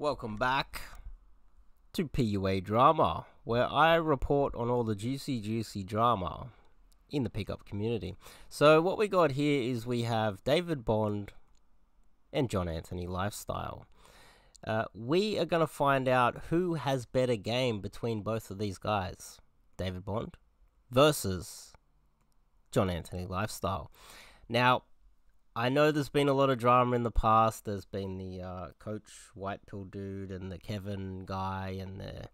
Welcome back to PUA Drama, where I report on all the juicy drama in the pickup community. So what we got here is we have David Bond and John Anthony Lifestyle. We are going to find out who has better game between both of these guys, David Bond versus John Anthony Lifestyle. Now, I know there's been a lot of drama in the past. There's been the Coach White Pill dude and the Kevin guy and the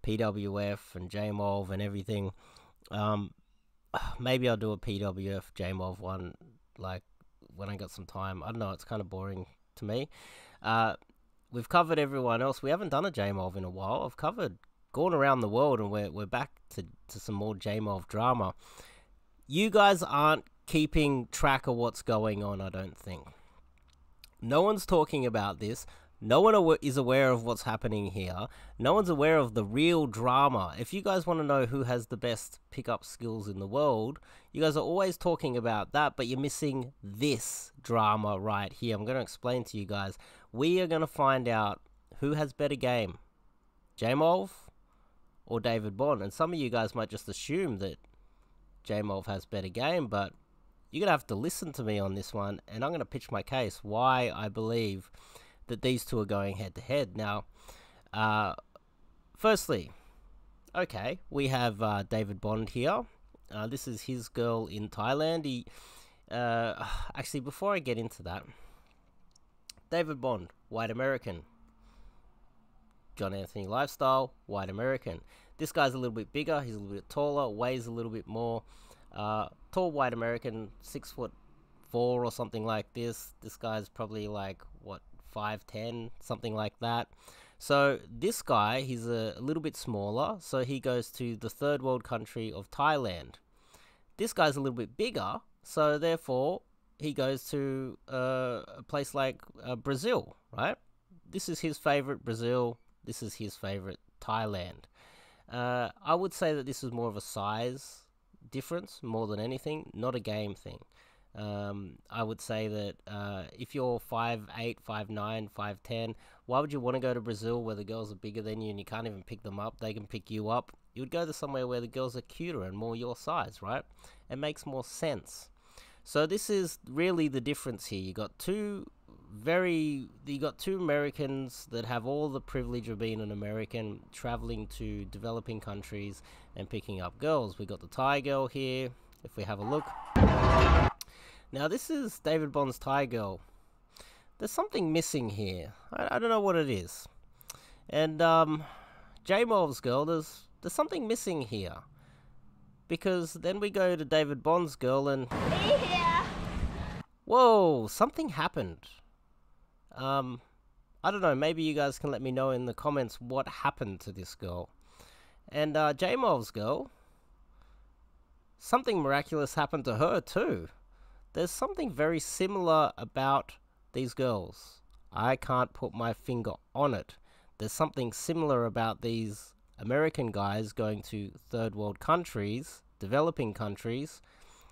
PWF and J-Mov and everything. Maybe I'll do a PWF J-Mov one, like, when I got some time. I don't know, it's kind of boring to me. We've covered everyone else. We haven't done a J-Mov in a while. I've gone around the world, and we're back to some more J-Mov drama. You guys aren't keeping track of what's going on, I don't think. No one's talking about this. No one is aware of what's happening here. No one's aware of the real drama. If you guys want to know who has the best pickup skills in the world, you guys are always talking about that, but you're missing this drama right here. I'm going to explain to you guys. We are going to find out who has better game, J-Mov or David Bond. And some of you guys might just assume that J-Mov has better game, but you're going to have to listen to me on this one, and I'm going to pitch my case why I believe that these two are going head-to-head. Now, firstly, okay, we have David Bond here. This is his girl in Thailand. Actually, before I get into that, David Bond, white American. John Anthony Lifestyle, white American. This guy's a little bit bigger, he's a little bit taller, weighs a little bit more. Tall white American, 6'4" or something like this. This guy's probably like, what, 5'10", something like that. So this guy, he's a little bit smaller, so he goes to the third world country of Thailand. This guy's a little bit bigger, so therefore he goes to a place like Brazil, right? This is his favorite Brazil. This is his favorite Thailand. I would say that this is more of a size difference more than anything, not a game thing. I would say that if you're 5'8", 5'9", 5'10", why would you want to go to Brazil where the girls are bigger than you and you can't even pick them up? They can pick you up. You would go to somewhere where the girls are cuter and more your size, right? It makes more sense. So this is really the difference here. You got two Americans that have all the privilege of being an American, traveling to developing countries and picking up girls. We got the Thai girl here, if we have a look. Now this is David Bond's Thai girl. There's something missing here. I don't know what it is. And J-Mov's girl, there's something missing here. Because then we go to David Bond's girl and... Whoa, something happened. I don't know, maybe you guys can let me know in the comments what happened to this girl. And J-Mov's girl, something miraculous happened to her too. There's something very similar about these girls. I can't put my finger on it. There's something similar about these American guys going to third world countries, developing countries.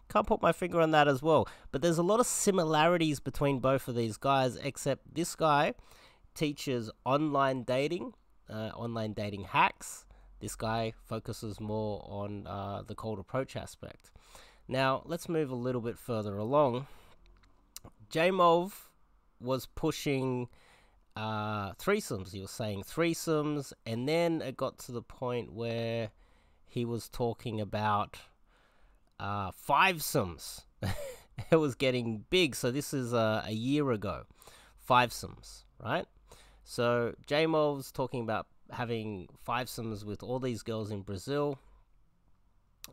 Can't put my finger on that as well. But there's a lot of similarities between both of these guys, except this guy teaches online dating hacks. This guy focuses more on the cold approach aspect. Now, let's move a little bit further along. J-Mov was pushing threesomes. He was saying threesomes, and then it got to the point where he was talking about fivesomes. It was getting big. So this is a year ago. Fivesomes, right? So J-Mov's talking about having fivesomes with all these girls in Brazil.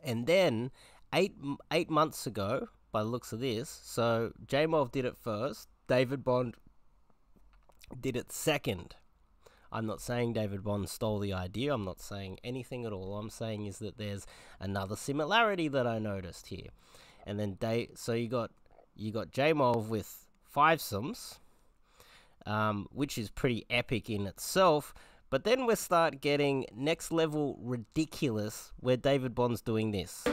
And then eight months ago, by the looks of this, so J-Mov did it first. David Bond did it second. I'm not saying David Bond stole the idea. I'm not saying anything at all. All I'm saying is that there's another similarity that I noticed here. And then so you got J-Mov with fivesomes, which is pretty epic in itself. But then we start getting next level ridiculous where David Bond's doing this.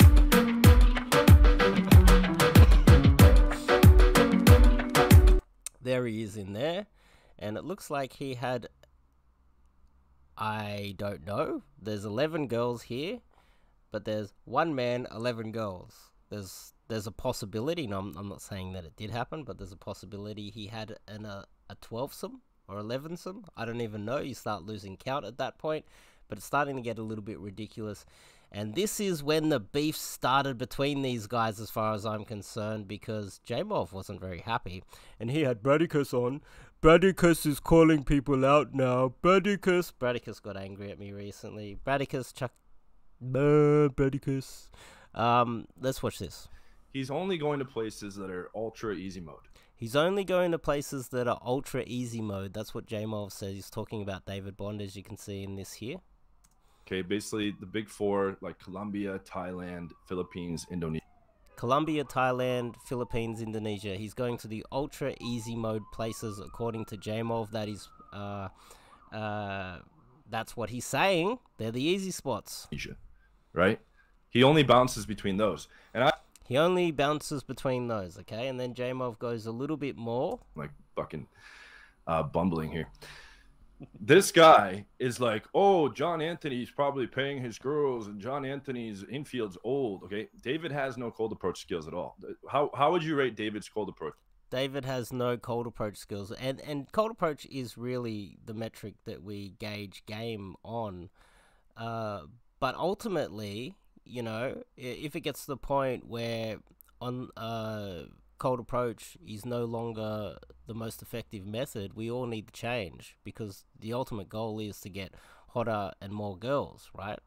There he is in there. And it looks like he had I don't know. There's 11 girls here, but there's one man, 11 girls. There's a possibility, and I'm not saying that it did happen, but there's a possibility he had a 12-some or 11-some. I don't even know. You start losing count at that point, but it's starting to get a little bit ridiculous. And this is when the beef started between these guys, as far as I'm concerned, because J-Mov wasn't very happy, and he had Bradicus on. Bradicus is calling people out now. Bradicus got angry at me recently. Bradicus, Bradicus. Let's watch this. He's only going to places that are ultra easy mode. He's only going to places that are ultra easy mode. That's what J-Mov says. He's talking about David Bond, as you can see in this here. Okay, basically the big four, like Colombia, Thailand, Philippines, Indonesia. Colombia, Thailand, Philippines, Indonesia. He's going to the ultra easy mode places, according to J-Mov. That is, that's what he's saying. They're the easy spots. Right? He only bounces between those. And he only bounces between those, okay? And then J-Mov goes a little bit more. Like fucking bumbling here. This guy is like, oh, John Anthony's probably paying his girls, and John Anthony's infield's old. Okay, David has no cold approach skills at all. How would you rate David's cold approach? David has no cold approach skills, and cold approach is really the metric that we gauge game on. But ultimately, you know, if it gets to the point where on cold approach is no longer the most effective method, we all need to change, because the ultimate goal is to get hotter and more girls, right?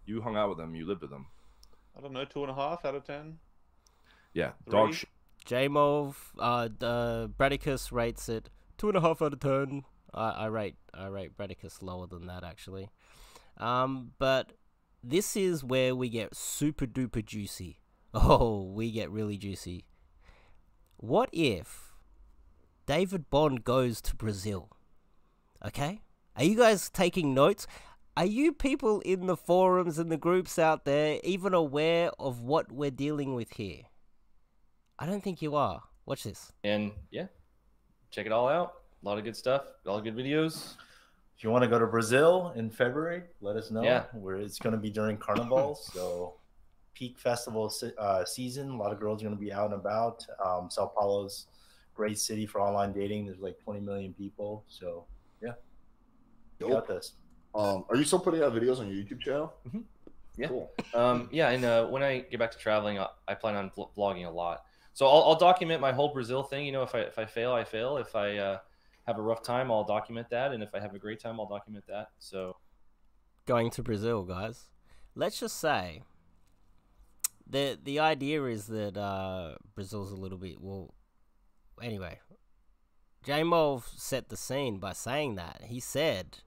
You hung out with them, you lived with them. I don't know, 2.5 out of 10. Yeah, 3? dog shit. J-Mov, Bradicus rates it 2.5 out of 10. I rate Bradicus lower than that, actually. But this is where we get super duper juicy. Oh, we get really juicy. What if David Bond goes to Brazil? Okay? Are you guys taking notes? Are you people in the forums and the groups out there even aware of what we're dealing with here? I don't think you are. Watch this. And yeah, check it all out. A lot of good stuff. All good videos. If you want to go to Brazil in February, let us know. Yeah. It's going to be during Carnival, so peak festival season. A lot of girls are going to be out and about. Sao Paulo's great city for online dating. There's like 20 million people. So yeah, you got this. Are you still putting out videos on your YouTube channel? Mm-hmm. Yeah. Cool. Yeah, and when I get back to traveling, I plan on vlogging a lot. So I'll document my whole Brazil thing. You know, if I fail, I fail. If I have a rough time, I'll document that, and if I have a great time, I'll document that. So, going to Brazil, guys. Let's just say the idea is that Brazil's a little bit, well, anyway, J-Mov set the scene by saying that. He said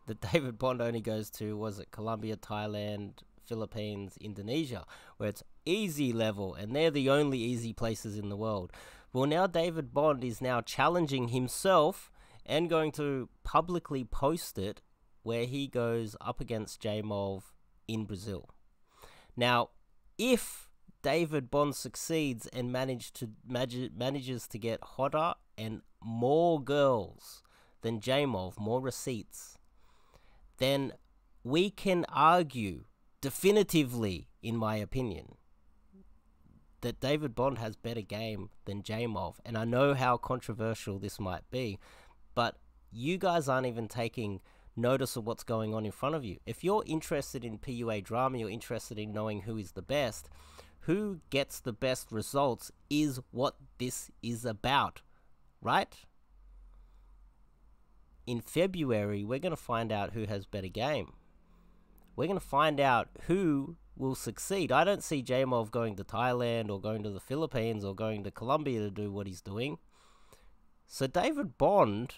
that David Bond only goes to, was it Colombia, Thailand, Philippines, Indonesia, where it's easy level, and they're the only easy places in the world. Well, now David Bond is now challenging himself and going to publicly post it, where he goes up against J-Mov in Brazil. Now, if David Bond succeeds and manages to get hotter and more girls than J-Mov, more receipts, then we can argue definitively, in my opinion, that David Bond has better game than J-Mov. And I know how controversial this might be, but you guys aren't even taking notice of what's going on in front of you. If you're interested in PUA drama, you're interested in knowing who is the best, who gets the best results is what this is about, right? In February, we're going to find out who has better game. We're going to find out who will succeed. I don't see J-Mov going to Thailand or going to the Philippines or going to Colombia to do what he's doing. So David Bond,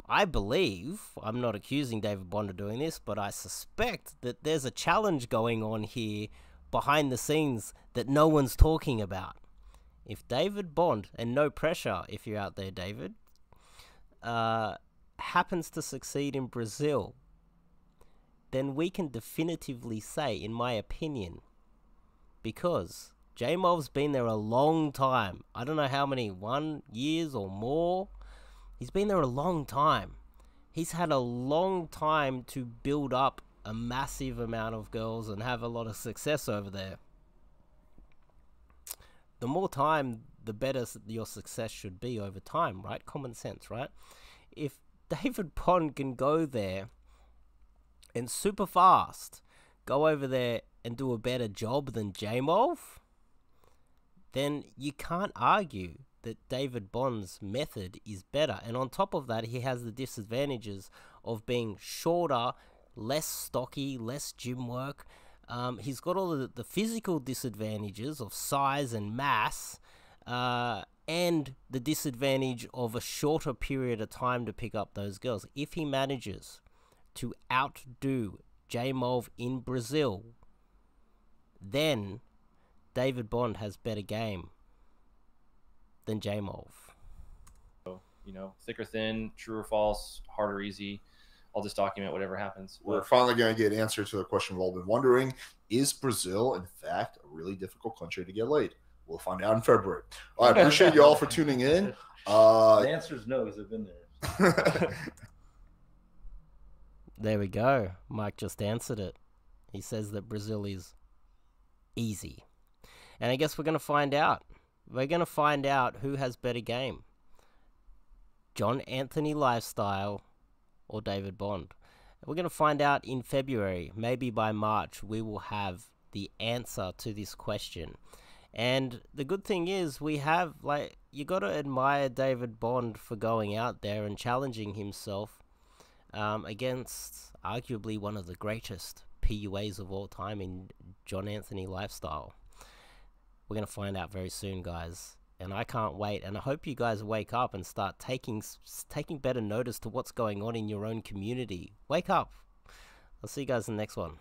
I believe, I'm not accusing David Bond of doing this, but I suspect that there's a challenge going on here behind the scenes that no one's talking about. If David Bond, and no pressure if you're out there, David, happens to succeed in Brazil, then we can definitively say, in my opinion, because J-Mov's been there a long time. I don't know how many, 1 years or more. He's been there a long time. He's had a long time to build up a massive amount of girls and have a lot of success over there. The more time, the better your success should be over time, right? Common sense, right? If David Bond can go there and super fast go over there and do a better job than J-Mov, then you can't argue that David Bond's method is better. And on top of that, he has the disadvantages of being shorter, less stocky, less gym work. He's got all the physical disadvantages of size and mass, and the disadvantage of a shorter period of time to pick up those girls. If he manages to outdo J-Mov in Brazil, then David Bond has better game than J-Mov. You know, thick or thin, true or false, hard or easy. I'll just document whatever happens. We're finally going to get answers to the question we've all been wondering. Is Brazil, in fact, a really difficult country to get laid? We'll find out in February. All right, appreciate you all for tuning in. The answer is no, because I've been there. There we go. Mike just answered it. He says that Brazil is easy. And I guess we're going to find out. We're going to find out who has better game. John Anthony Lifestyle or David Bond. We're going to find out in February. Maybe by March we will have the answer to this question. And the good thing is we have, like, you got to admire David Bond for going out there and challenging himself against arguably one of the greatest PUAs of all time in John Anthony Lifestyle. We're going to find out very soon, guys. And I can't wait. And I hope you guys wake up and start taking better notice to what's going on in your own community. Wake up. I'll see you guys in the next one.